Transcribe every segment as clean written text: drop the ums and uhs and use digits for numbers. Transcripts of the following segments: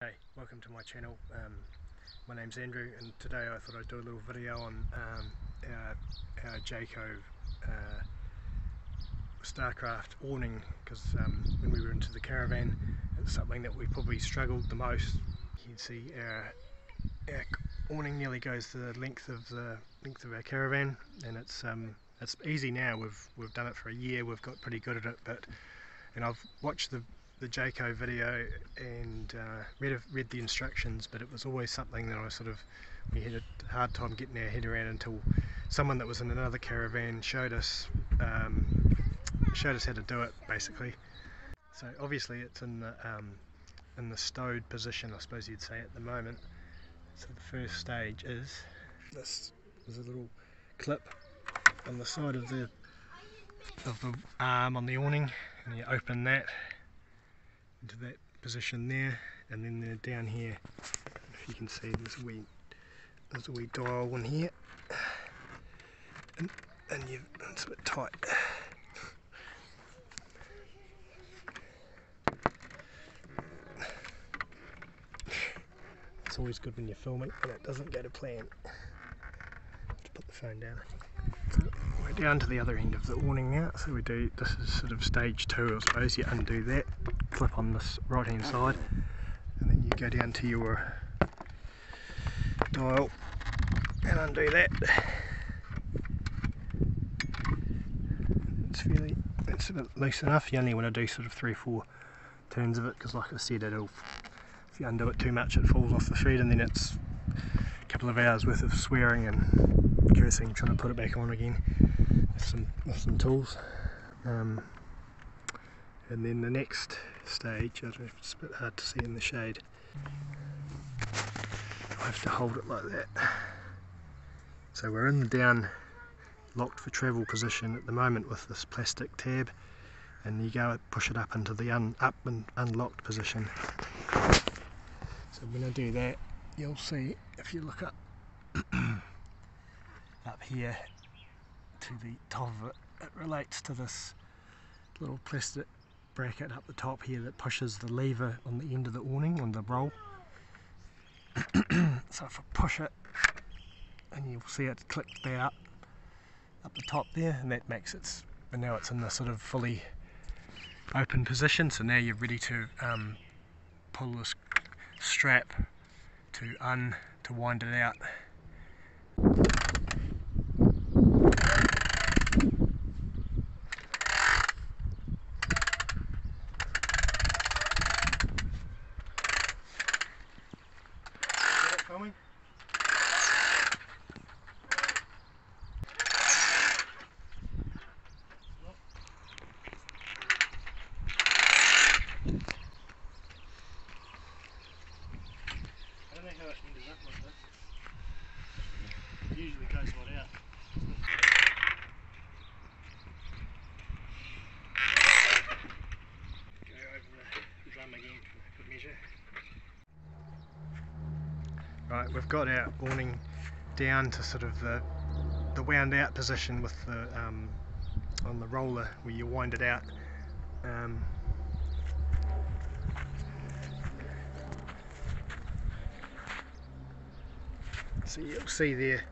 Hey, welcome to my channel. My name's Andrew, and today I thought I'd do a little video on our Jayco Starcraft awning, because when we were into the caravan, it's something that we probably struggled the most. You can see our awning nearly goes the length of our caravan, and it's easy now. We've done it for a year. We've got pretty good at it, and I've watched the Jayco video and read the instructions, but it was always something that we had a hard time getting our head around until someone that was in another caravan showed us how to do it, basically. So obviously it's in the stowed position, I suppose you'd say, at the moment. So the first stage is this. There's a little clip on the side of the arm on the awning, and you open that into that position there, and then they're down here. If you can see, there's a wee dial in here, and it's a bit tight. It's always good when you're filming and it doesn't go to plan. Have to put the phone down. So we're down to the other end of the awning now, so this is sort of stage 2, I suppose. You undo that, clip on this right hand side, and then you go down to your dial and undo that. It's a bit loose enough. You only want to do sort of 3 or 4 turns of it, because like I said, if you undo it too much it falls off the feet, and then it's a couple of hours worth of swearing and cursing trying to put it back on again with some tools. And then the next stage, I don't know if it's a bit hard to see in the shade, I have to hold it like that. So we're in the down locked for travel position at the moment with this plastic tab, and you go push it up into the up and unlocked position. So when I do that, you'll see, if you look up here to the top of it, it relates to this little plastic bracket up the top here that pushes the lever on the end of the awning, on the roll. So if I push it, and you'll see it clicked there up the top there, and that makes it, and now it's in the sort of fully open position. So now you're ready to pull this strap to wind it out. Filming? I don't know how it ended up like this. It usually goes right out. Go over the drum again for good measure. Right, we've got our awning down to sort of the wound out position with the on the roller where you wind it out. So you'll see there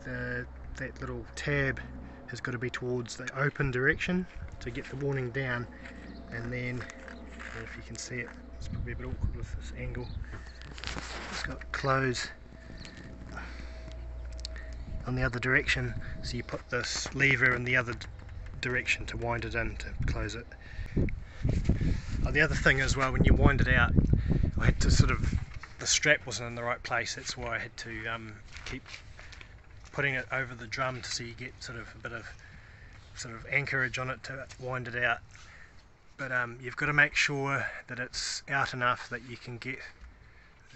that little tab has got to be towards the open direction to get the awning down, and then if you can see it, it's probably a bit awkward with this angle. It's got close on the other direction, so you put this lever in the other direction to wind it in to close it. The other thing as well, when you wind it out, I had to the strap wasn't in the right place. That's why I had to keep putting it over the drum so you get a bit of anchorage on it to wind it out. But you've got to make sure that it's out enough that you can get,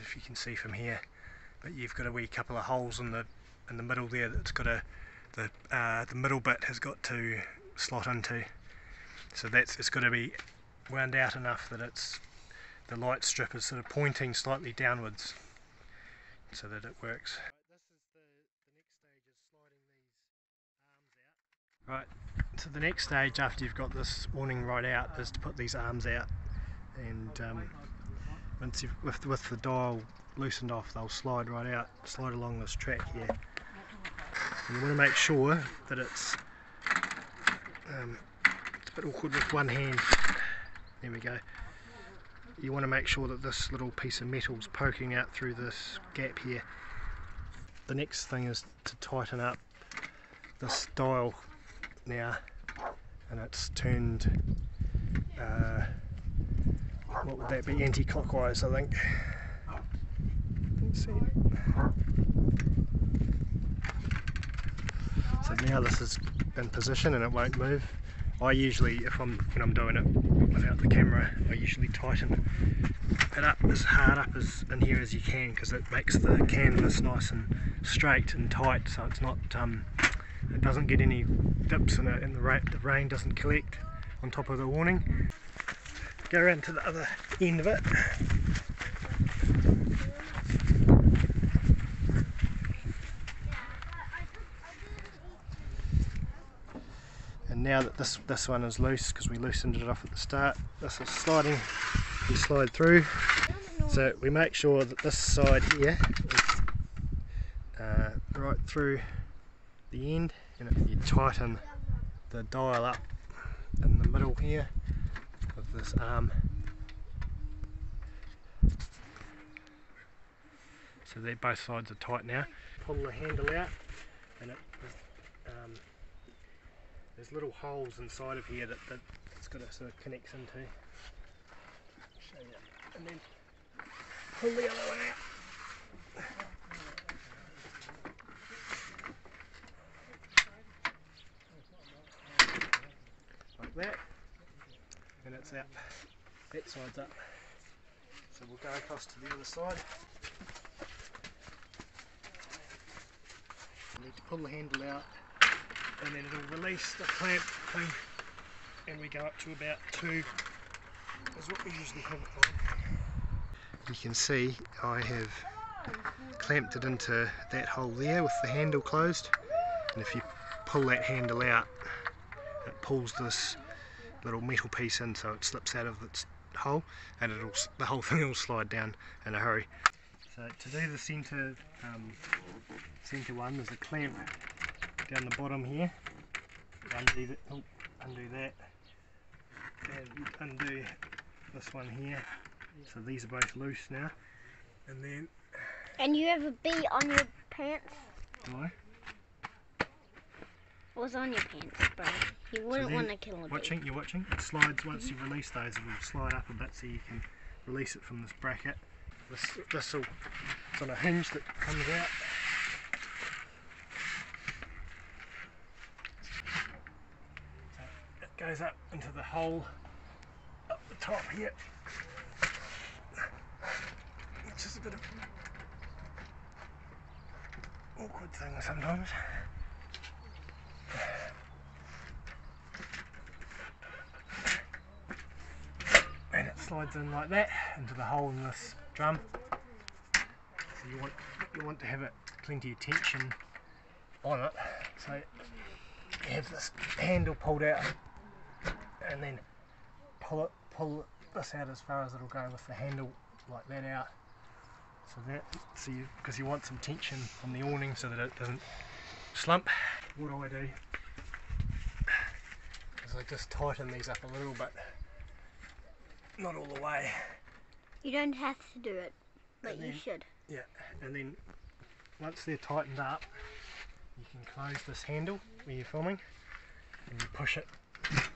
if you can see from here, but you've got a wee couple of holes in the middle there that's got the middle bit has got to slot into. So it's got to be wound out enough that the light strip is sort of pointing slightly downwards so that it works. Right, so the next stage after you've got this awning right out is to put these arms out, and once with the dial loosened off, they'll slide right out, slide along this track here. And you want to make sure that it's a bit awkward with one hand. There we go. You want to make sure that this little piece of metal's poking out through this gap here. The next thing is to tighten up this dial now, and it's turned, what would that be, anti-clockwise I think. Let's see. So now this is in position and it won't move. I usually, when I'm doing it without the camera, I usually tighten it up as hard up as in here as you can, because it makes the canvas nice and straight and tight, so it's not, it doesn't get any dips in it, and the rain doesn't collect on top of the awning. Go around to the other end of it. And now that this one is loose, because we loosened it off at the start, this is sliding, we slide through. So we make sure that this side here is right through the end, and if you tighten the dial up in the middle here with this arm. So they're both sides are tight now. Pull the handle out, and there's little holes inside of here that it's got to sort of connects into. Show you. And then pull the other one out. Like that. And it's out. That side's up. So we'll go across to the other side. You need to pull the handle out, and then it'll release the clamp thing, and we go up to about 2 is what we usually have it on. You can see I have clamped it into that hole there with the handle closed, and if you pull that handle out, it pulls this little metal piece in, so it slips out of its hole, and the whole thing will slide down in a hurry. So to do the centre one, there's a clamp down the bottom here. Undo that, and undo this one here. So these are both loose now. And then. And you have a bee on your pants? Why? What's on your pants, bro? You wouldn't want to kill a bee. You're watching. It slides once you release those. It will slide up a bit, so you can release it from this bracket. It's on a hinge that comes out. So it goes up into the hole up the top here, which is a bit of an awkward thing sometimes. And it slides in like that into the hole in this drum. So you want to have it plenty of tension on it. So you have this handle pulled out, and then pull this out as far as it'll go with the handle like that out. Because you want some tension on the awning so that it doesn't slump. What I do is I just tighten these up a little bit. Not all the way. You don't have to do it, but you should. Yeah, and then once they're tightened up, you can close this handle where you're filming, and you push it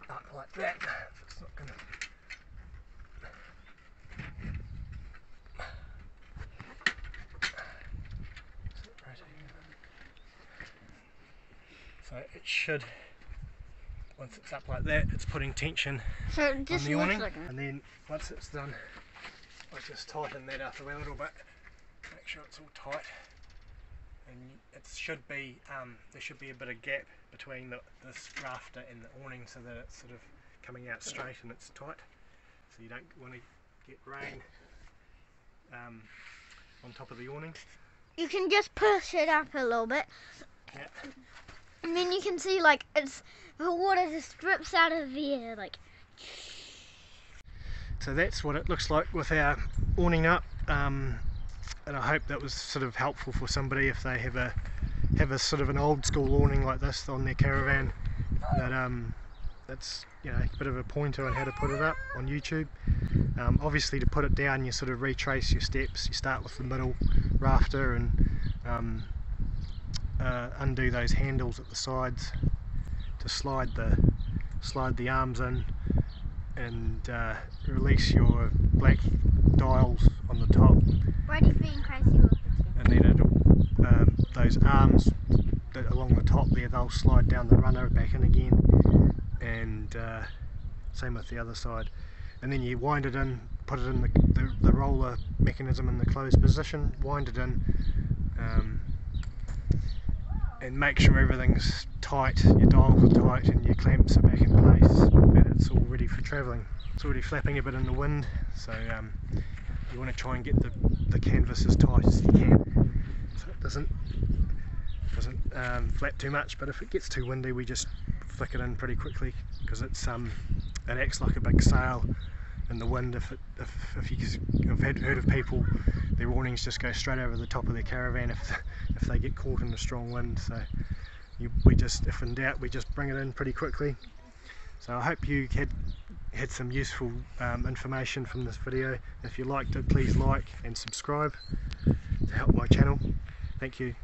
up like that. It's not gonna. So it should. Once it's up like that, it's putting tension on the awning, and then once it's done, I just tighten that up a little bit, make sure it's all tight, and it should be there should be a bit of gap between this rafter and the awning, so that it's sort of coming out straight and it's tight, so you don't want to get rain on top of the awning. You can just push it up a little bit. Yeah. And then you can see, like, the water just drips out of the air, like. So that's what it looks like with our awning up, and I hope that was sort of helpful for somebody if they have a sort of an old school awning like this on their caravan. That's, you know, a bit of a pointer on how to put it up on YouTube. Obviously, to put it down, you sort of retrace your steps. You start with the middle rafter and undo those handles at the sides to slide the arms in, and release your black dials on the top. Why are you being crazy with it? And then it'll, those arms that along the top there, they'll slide down the runner back in again, and same with the other side. And then you wind it in, put it in the roller mechanism in the closed position, wind it in, and make sure everything's tight, your dials are tight and your clamps are back in place, and it's all ready for travelling. It's already flapping a bit in the wind, so you want to try and get the canvas as tight as you can, so it doesn't flap too much. But if it gets too windy, we just flick it in pretty quickly, because it acts like a big sail in the wind. If I've heard of people, their awnings just go straight over the top of their caravan if they get caught in a strong wind. So if in doubt, we just bring it in pretty quickly. So I hope you had some useful information from this video. If you liked it, please like and subscribe to help my channel. Thank you.